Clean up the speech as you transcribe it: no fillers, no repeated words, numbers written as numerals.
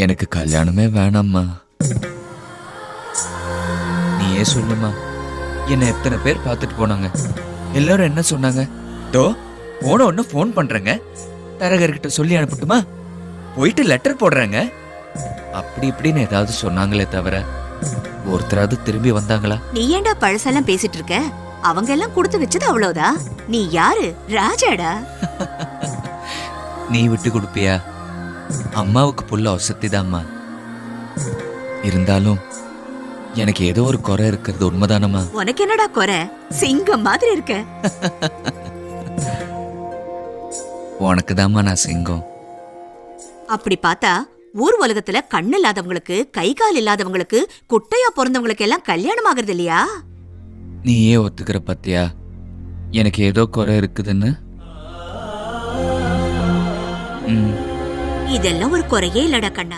எனக்கு கல்யாணமே வேணாம்மா. நீயே சொல்லுமா. என்ன எத்தனை பேர் பார்த்துட்டு போனாங்க. எல்லாரும் என்ன சொன்னாங்க? தோ போன ஒன்னு போன் பண்றேங்க, தரகர்கிட்ட சொல்லி அனுப்பட்டுமா, போயிட்டு லெட்டர் போடுறேங்க, அப்படி இப்படின்னு ஏதாவது சொன்னாங்களே தவிர ஒருத்தராவது திரும்பி வந்தாங்களா? நீ ஏன்டா பழசெல்லாம் பேசிட்டு இருக்க? அவங்க எல்லாம் கொடுத்து வச்சது அவ்வளவுதான். நீ யாரு? ராஜாடா. நீ விட்டு கொடுப்பியா? அம்மாவுக்கு புள்ள வசதிதாம்மா. இருந்தாலும் எனக்கு ஏதோ ஒரு குறை இருக்கிறது உண்மைதானம்மா. உனக்கு என்னடா குறை? சிங்கம் மாதிரி இருக்க. உனக்கு தாம்மா நான் சிங்கம். அப்படி பார்த்தா ஊர் உலகத்துல கண்ணு இல்லாதவங்களுக்கு, கை கால் இல்லாதவங்களுக்கு, குட்டையா பிறந்தவங்களுக்கு எல்லாம் கல்யாணம் ஆகுறது இல்லையா? நீயே ஒத்துக்கிற பத்தியா எனக்கு ஏதோ குறை இருக்குதுன்னு? இதெல்லாம் ஒரு குறையே இல்லடா கண்ணா.